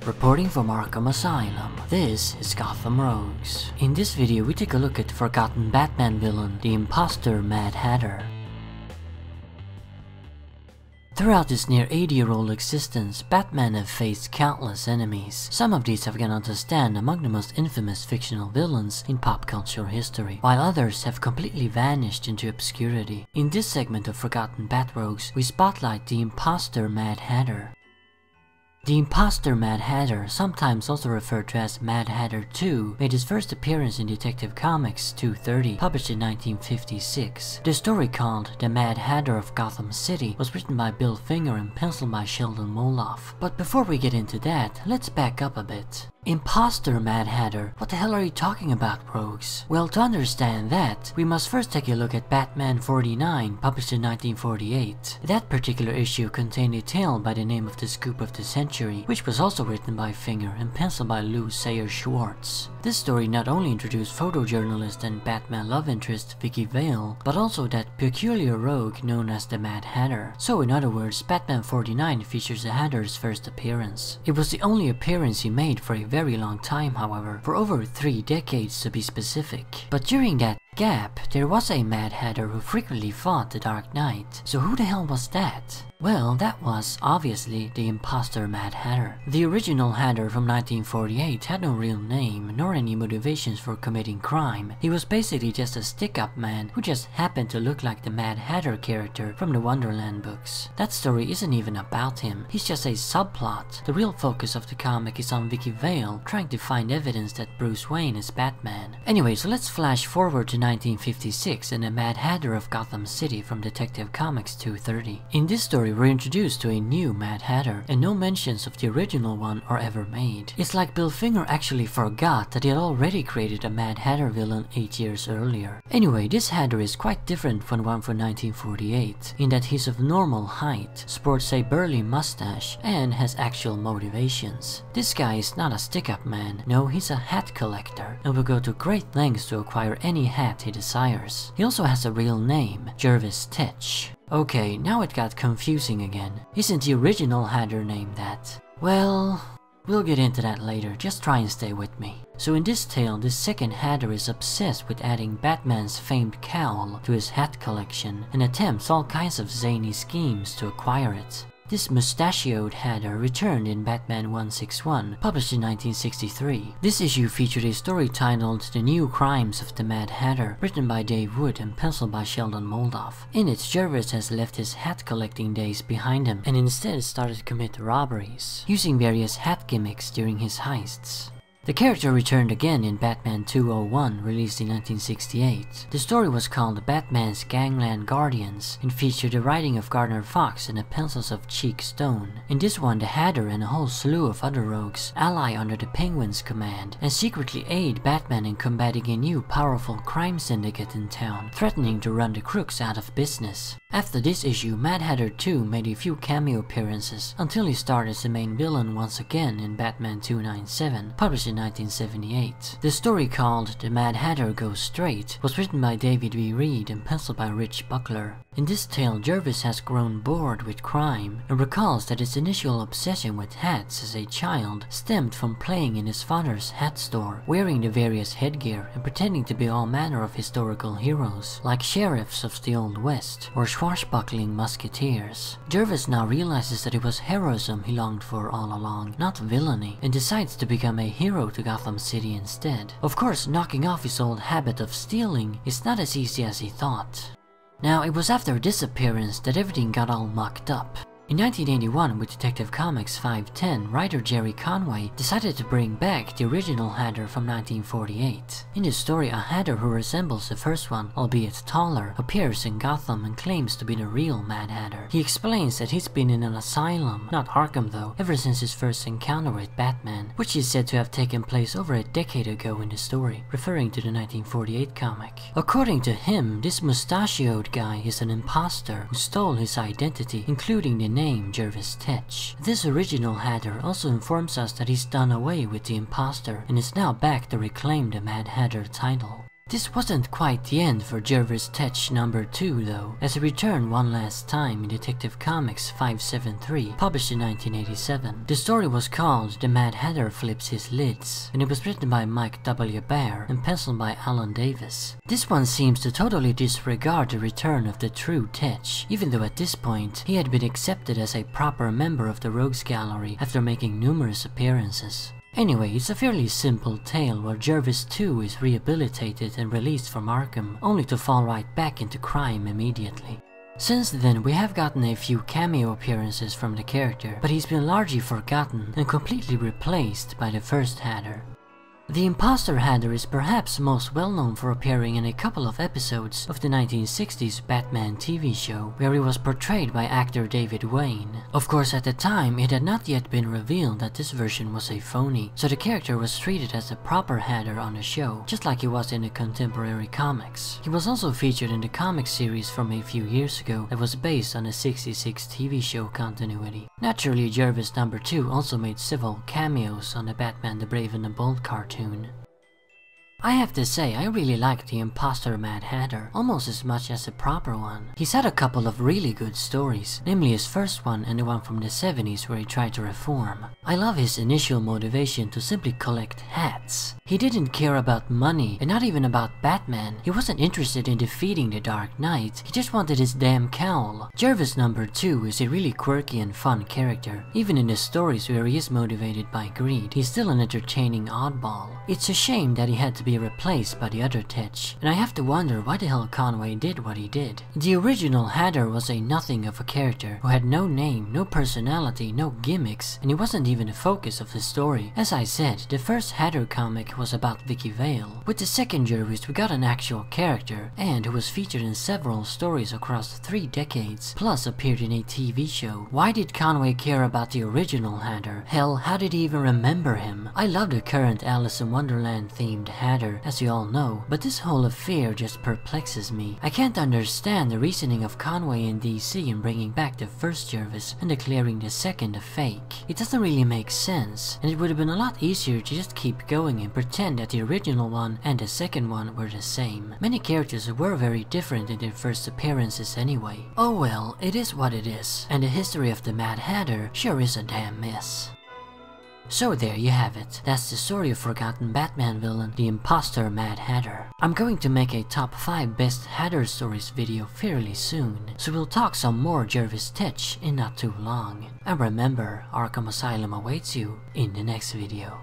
reporting from Arkham Asylum. This is Gotham Rogues. In this video we take a look at the forgotten Batman villain, the Imposter Mad Hatter. Throughout his near 80-year-old existence, Batman have faced countless enemies. Some of these have gone on to stand among the most infamous fictional villains in pop culture history, while others have completely vanished into obscurity. In this segment of Forgotten Bat Rogues, we spotlight the Imposter Mad Hatter. The Imposter Mad Hatter, sometimes also referred to as Mad Hatter 2, made his first appearance in Detective Comics 230, published in 1956. The story, called The Mad Hatter of Gotham City, was written by Bill Finger and penciled by Sheldon Moldoff. But before we get into that, let's back up a bit. Imposter Mad Hatter? What the hell are you talking about, rogues? Well, to understand that, we must first take a look at Batman 49, published in 1948. That particular issue contained a tale by the name of The Scoop of the Century, which was also written by Finger and penciled by Sayre Schwartz. This story not only introduced photojournalist and Batman love interest Vicky Vale, but also that peculiar rogue known as the Mad Hatter. So in other words, Batman 49 features the Hatter's first appearance. It was the only appearance he made for a very long time, however, for over 3 decades to be specific. But during that gap, there was a Mad Hatter who frequently fought the Dark Knight. So who the hell was that? Well, that was, obviously, the Imposter Mad Hatter. The original Hatter from 1948 had no real name, nor any motivations for committing crime. He was basically just a stick-up man who just happened to look like the Mad Hatter character from the Wonderland books. That story isn't even about him, he's just a subplot. The real focus of the comic is on Vicky Vale trying to find evidence that Bruce Wayne is Batman. Anyway, so let's flash forward to 1956 and the Mad Hatter of Gotham City from Detective Comics 230. In this story, we're introduced to a new Mad Hatter, and no mentions of the original one are ever made. It's like Bill Finger actually forgot that he had already created a Mad Hatter villain 8 years earlier. Anyway, this Hatter is quite different from the one from 1948, in that he's of normal height, sports a burly mustache, and has actual motivations. This guy is not a stick-up man, no, he's a hat collector, and will go to great lengths to acquire any hat he desires. He also has a real name, Jervis Tetch. Okay, now it got confusing again. Isn't the original Hatter named that? Well, we'll get into that later, just try and stay with me. So in this tale, this second Hatter is obsessed with adding Batman's famed cowl to his hat collection and attempts all kinds of zany schemes to acquire it. This mustachioed Hatter returned in Batman 161, published in 1963. This issue featured a story titled The New Crimes of the Mad Hatter, written by Dave Wood and penciled by Sheldon Moldoff. In it, Jervis has left his hat collecting days behind him and instead started to commit robberies, using various hat gimmicks during his heists. The character returned again in Batman 201, released in 1968. The story was called Batman's Gangland Guardians and featured the writing of Gardner Fox and the pencils of Cheek Stone. In this one, the Hatter and a whole slew of other rogues ally under the Penguin's command and secretly aid Batman in combating a new powerful crime syndicate in town, threatening to run the crooks out of business. After this issue, Mad Hatter 2 made a few cameo appearances until he starred as the main villain once again in Batman 297, published in 1978. The story, called The Mad Hatter Goes Straight, was written by David V. Reed and penciled by Rich Buckler. In this tale, Jervis has grown bored with crime and recalls that his initial obsession with hats as a child stemmed from playing in his father's hat store, wearing the various headgear and pretending to be all manner of historical heroes, like sheriffs of the Old West or swashbuckling musketeers. Jervis now realizes that it was heroism he longed for all along, not villainy, and decides to become a hero to Gotham City instead. Of course, knocking off his old habit of stealing is not as easy as he thought. Now, it was after this appearance that everything got all mucked up. In 1981, with Detective Comics 510, writer Jerry Conway decided to bring back the original Hatter from 1948. In this story, a Hatter who resembles the first one, albeit taller, appears in Gotham and claims to be the real Mad Hatter. He explains that he's been in an asylum, not Arkham though, ever since his first encounter with Batman, which is said to have taken place over a decade ago in the story, referring to the 1948 comic. According to him, this mustachioed guy is an imposter who stole his identity, including the name Jervis Tetch. This original Hatter also informs us that he's done away with the imposter and is now back to reclaim the Mad Hatter title. This wasn't quite the end for Jervis Tetch number 2 though, as he returned one last time in Detective Comics 573, published in 1987. The story was called The Mad Hatter Flips His Lids, and it was written by Mike W. Baer and penciled by Alan Davis. This one seems to totally disregard the return of the true Tetch, even though at this point he had been accepted as a proper member of the Rogues Gallery after making numerous appearances. Anyway, it's a fairly simple tale where Jervis too is rehabilitated and released from Arkham, only to fall right back into crime immediately. Since then, we have gotten a few cameo appearances from the character, but he's been largely forgotten and completely replaced by the first Hatter. The Imposter Hatter is perhaps most well known for appearing in a couple of episodes of the 1960s Batman TV show, where he was portrayed by actor David Wayne. Of course, at the time, it had not yet been revealed that this version was a phony, so the character was treated as a proper Hatter on the show, just like he was in the contemporary comics. He was also featured in the comic series from a few years ago that was based on the 66 TV show continuity. Naturally, Jervis number 2 also made several cameos on the Batman the Brave and the Bold cartoon. I have to say, I really like the Imposter Mad Hatter, almost as much as the proper one. He's had a couple of really good stories, namely his first one and the one from the 70s where he tried to reform. I love his initial motivation to simply collect hats. He didn't care about money, and not even about Batman. He wasn't interested in defeating the Dark Knight, he just wanted his damn cowl. Jervis number 2 is a really quirky and fun character. Even in the stories where he is motivated by greed, he's still an entertaining oddball. It's a shame that he had to be replaced by the other Tetch, and I have to wonder why the hell Conway did what he did. The original Hatter was a nothing of a character who had no name, no personality, no gimmicks, and he wasn't even the focus of the story. As I said, the first Hatter comic was about Vicky Vale. With the second Jervis, we got an actual character, and who was featured in several stories across 3 decades, plus appeared in a TV show. Why did Conway care about the original Hatter? Hell, how did he even remember him? I love the current Alice in Wonderland themed Hatter, as you all know, but this whole affair just perplexes me. I can't understand the reasoning of Conway and DC in bringing back the first Jervis and declaring the second a fake. It doesn't really make sense, and it would have been a lot easier to just keep going and pretend that the original one and the second one were the same. Many characters were very different in their first appearances anyway. Oh well, it is what it is, and the history of the Mad Hatter sure is a damn mess. So there you have it. That's the story of forgotten Batman villain, the Imposter Mad Hatter. I'm going to make a top 5 best Hatter stories video fairly soon, so we'll talk some more Jervis Tetch in not too long. And remember, Arkham Asylum awaits you in the next video.